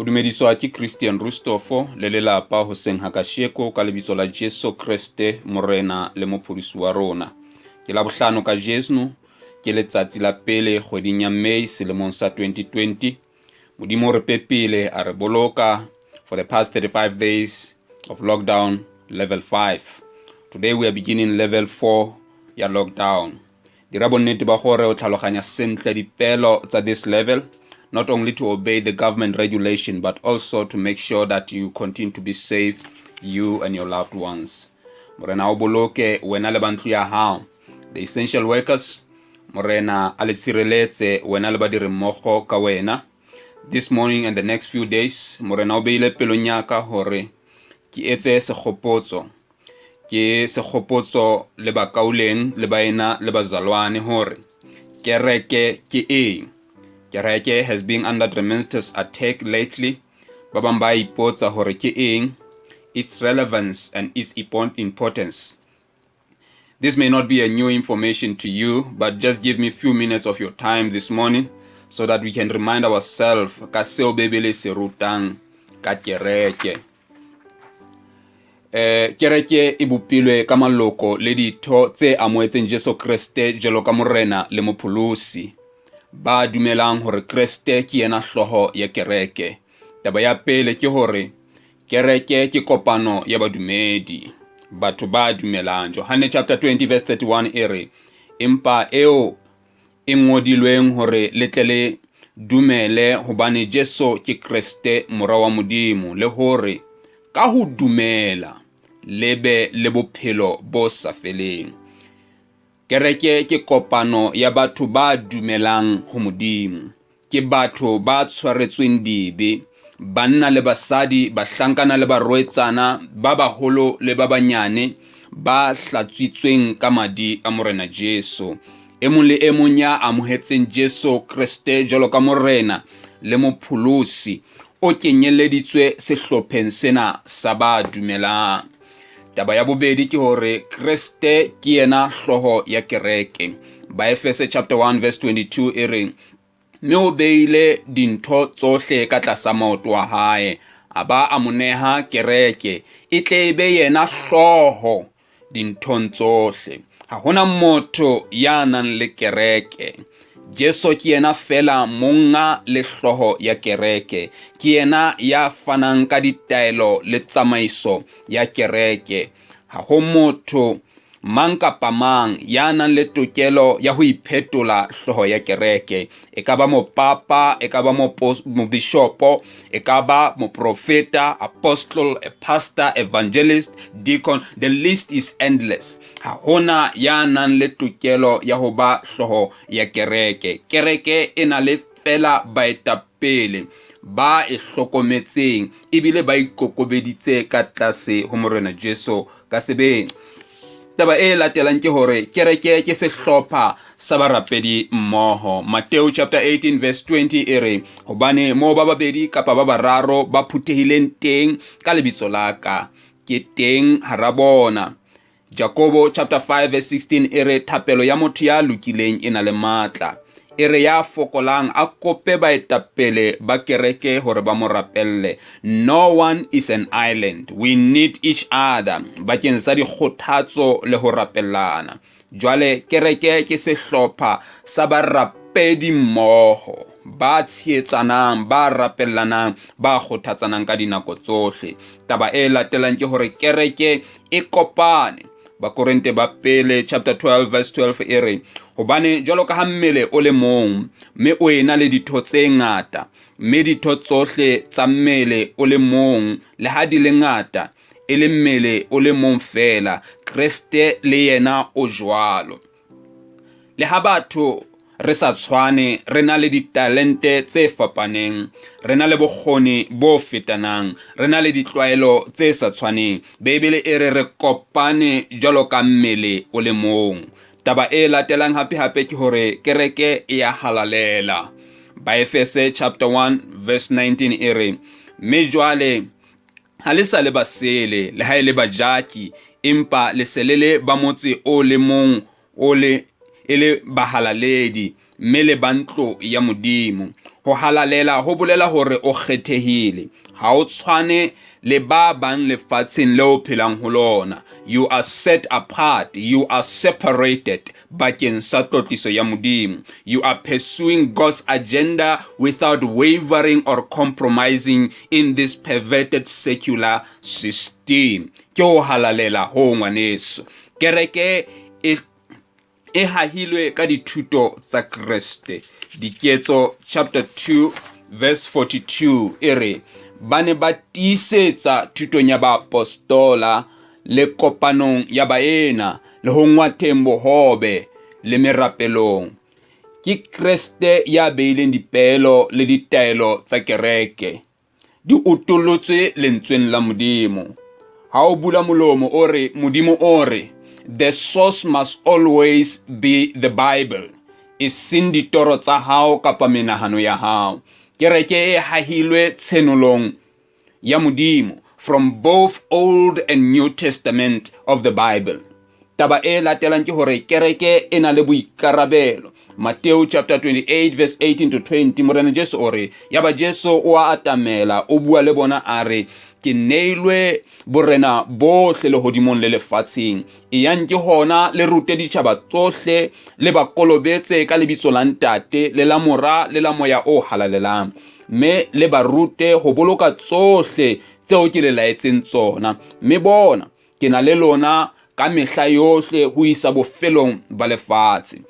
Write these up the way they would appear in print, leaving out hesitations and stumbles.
O dumediswa ke Christian Rustofo le lelapa Hoseng Hakasheko ka lebitso la Jesu Kriste morena le mopholosi wa rona. Ke la bohlano ka Jesu ke letsatsi la pele kgweding ya May selemong sa 2020. Modimo re pepile a re boloka for the past 35 days of lockdown level 5. Today we are beginning level 4 ya lockdown. Dira bonnete ba gore o tlhaloganya sentle dipelo tsa this level, not only to obey the government regulation, but also to make sure that you continue to be safe, you and your loved ones. Morena o boloke wena le bantlo ya hao, the essential workers. Morena a le tshireletse wena le badiri mmogo ka wena. This morning and the next few days, morena o beile pelong ya ka hore ke etse segopotso. Ke segopotso le bakauleng le baena le bazalwane hore kereke ke eng. Kereke has been under tremendous attack lately. Ba bang ba ipotsa hore ke eng, its relevance and its importance. This may not be a new information to you, but just give me a few minutes of your time this morning so that we can remind ourselves ka seo Bebele se rutang ka kereke. Kereke e bopilwe ka maloko le ditho tse amoetseng Jesu Kriste jalo ka morena le mopholosi. Ba dumelang hore Kriste ke yena hloho ya kereke. Taba ya pele ke hore kereke ke kopano ya badumedi, batho ba dumelang. Johane chapter 20 verse 31 ere empa eo e ngodilweng hore letlele dumele hobane Jesu ke Kriste mora wa Modimo, le hore ka ho dumela lebe le bophelo bo sa feleng. Kereke ke kopano ya batho ba dumelang ho Modimo, ke batho ba tshwaretsweng dibe, banna le basadi, bahlankana le barwetsana, ba baholo le ba banyane, ba hlatswitsweng ka madi a morena Jesu. E mong le e mong ya amohetseng Jesu Kriste jalo ka morena le mopholosi o kenyeleditswe sehlopheng sena sa ba dumelang. Taba ya bobedi ke hore Kriste ke yena hloho ya kereke. Ba Efese chapter 1 verse 22 e reng mme o beile dintho tsohle ka tlasa maoto a hae, a ba a moneha kereke e tle be yena hloho dinthong tsohle. Ha hona motho ya nang le kereke. Jesu ke yena fela monga le hloho ya kereke, ke yena ya fanang ka ditaelo le tsamaiso ya kereke. Ha ho motho mang kapa mang ya nang le tokelo ya ho iphetola hloho ya kereke. E ka ba mopapa, e ka ba mobishopo, e ka ba moprofeta, apostle, a pastor, evangelist, deacon, the list is endless. Ha hona ya nang le tokelo ya ho ba hloho ya kereke. Kereke e na le fela baetapele ba e hlokometseng ebile ba ikokobeditse ka tlase ho morena Jesu ka sebeng. Taba e latelang ke hore kereke ke sehlopha sa barapedi mmoho. Matthew chapter 18 verse 20 ere hobane mo ba babedi kapa ba bararo ba phuthehileng teng ka lebitso la ka, ke teng hara bona. Jacobo chapter 5 verse 16 ere thapelo ya motho ya lokileng ena le matla. Ere ya fokolang a kope baetapele ba kereke hore ba mo rapelle. No one is an island. We need each other bakeng sa dikgothatso le ho rapellana. Jwale kereke ke sehlopha sa barapedi mmoho, ba tshietsanang, ba rapellanang, ba kgothatsanang ka dinako tsohle. Taba e latelang ke hore kereke e kopane. Ba Korinte ba pele chapter 12 verse 12 ere hobane jwalo ka ha mmele o le mong mme o ena le ditho tse ngata, mme ditho tsohle tsa mmele o le mong le ha di le ngata e le mmele o le mong fela, Kriste le yena o jwalo. Le ha batho re sa tshwane, re na le ditalente tse fapaneng, re na le bokgoni bo fetanang, re na le ditlwaelo tse sa tshwaneng. Bebele e re kopane jwalo ka mmele o le mong. Taba e latelang hape ke hore kereke e ya halalela. Ba Efese chapter 1 verse 19 ere mme jwale ha le sa le basele le ha ele bajaki, empa le selele ba motse o le mong o le ele bahalaledi mme le bantlo ya Modimo. Ho halalela ho bolela hore o kgethehile, ha o tshwane le ba bang lefatsheng leo phelang ho lona. You are set apart, you are separated bakeng sa tlotliso ya Modimo. You are pursuing God's agenda without wavering or compromising in this perverted secular system. Ke ho halalela ho ngwaneso. Kereke e hahilwe ka dithuto tsa Kriste. Diketso chapter 2 verse 42 ere ba ne ba tiisetsa thutong ya baapostola le kopanong ya baena le ho ngwatheng bohobe le merapelong. Ke Kriste ya beileng dipehelo le ditaelo tsa kereke, di utollotswe lentsweng la Modimo. Ha o bula molomo ore Modimo ore, the source must always be the Bible. E seng ditoro tsa hao kapa menahano ya hao. Kereke e hahilwe tshenolong ya Modimo from both Old and New Testament of the Bible. Taba e latelang ke hore kereke e na le boikarabelo. Matthew chapter 28 verse 18 to 20, Morena Jesu ore, yaba Jesu o a atamela, o bua le bona are, ke neilwe borena bohle lehodimong le lefatsheng. E yang ke hona le rute ditjhaba tsohle, le ba kolobetse ka lebitso la Ntate le la Mora le la Moya o halalelang. Me le ba rute ho boloka tsohle tseo ke le laetseng tsona. Me bona ke na le lona ka mehla yohle ho isa bofelong ba lefatshe.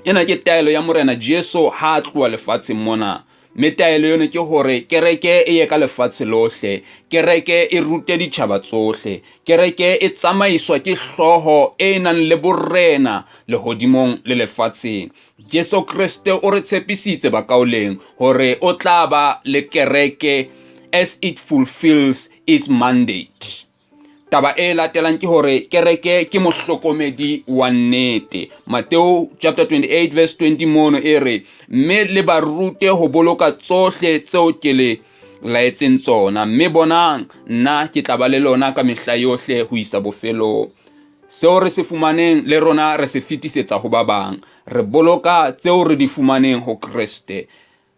Ena ke taelo ya Morena Jesu ha tloa lefatsheng mona. Me taelo yone ke hore kereke e ye ka lefatshe lohle, kereke e rute ditjhaba tsohle, kereke e tsamaiswa ke hloho e nang le borena lehodimong le lefatsheng. Jesu Kriste o re tshepisitse bakaoleng hore o tla ba le kereke as it fulfills its mandate. Taba e latelang ke hore kereke ke mohlokomedi wa nnete. Matthew chapter 28 verse 20 mono ere, mme le ba rute ho boloka tsohle tseo ke le laetseng tsona. Mme bonang nna ke tla ba le lona ka mehla yohle ho isa bofelong. Seo re se fumaneng le rona re se fetisetsa ho ba bang. Re boloka tseo re di fumaneng ho Kriste.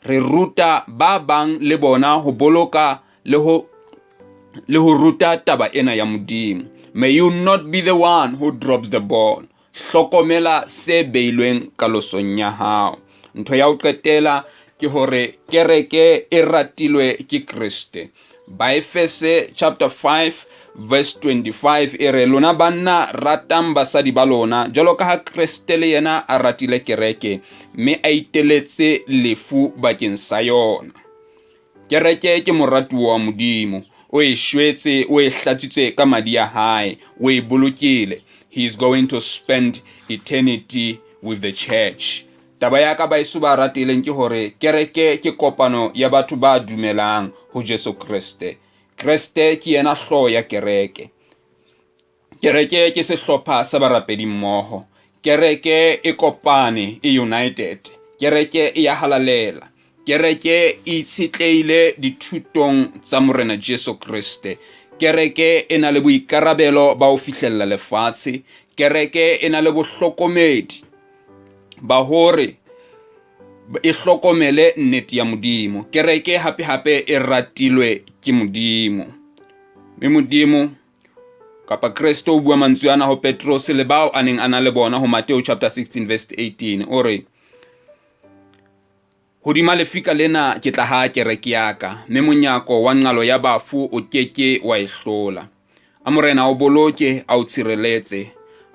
Re ruta ba bang le bona ho boloka le ho ruta taba ena ya Modimo. May you not be the one who drops the ball. Hlokomela se beilweng kalosong ya hao. Ntho ya ho qetela ke hore kereke e ratilwe ke Kriste. Baefese chapter 5 verse 25 ere, lona banna ratang basadi ba lona jwalo ka ha Kriste le yena a ratile kereke, mme a iteletse lefu bakeng sa yona. Kereke ke moratuwa wa Modimo. O e shwetse, o e hlatsitswe ka madi ya hae, o e bolokile. He is going to spend eternity with the church. Taba ya ka baeso ba ratileng ke hore kereke ke kopano ya batho ba dumelang ho Jesu Kriste. Kriste ke yena hlooho ya kereke. Kereke ke sehlopha sa barapedi mmoho. Kereke e kopane, e united. Kereke e ya halalela. Kereke e itshetleile dithutong tsa Morena Jesu Kriste. Kereke e na le boikarabelo ba ho fihlella lefatshe. Kereke e na le bohlokomedi ba hore e hlokomele nnete ya Modimo. Kereke hape e ratilwe ke Modimo. Me Modimo kapa Kriste o bua mantswe ana ho Petros le bao a neng a na le bona ho Matthew chapter 16 verse 18 ore, hodima lefika lena ke tla ha kereke ya ka, mme monyako wa nqalo ya bafu o keke wa ehlola. A Morena o boloke, a o tshireletse,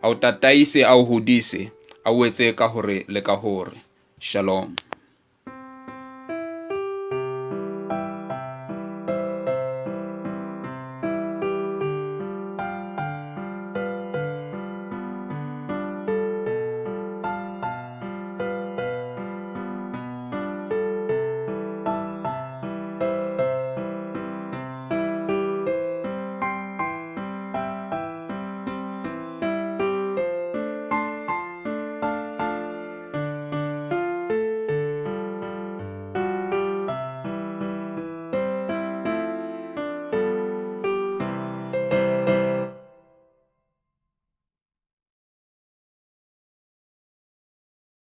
a o tataise, a o hodise, a o etse ka hore le ka hore. Shalom.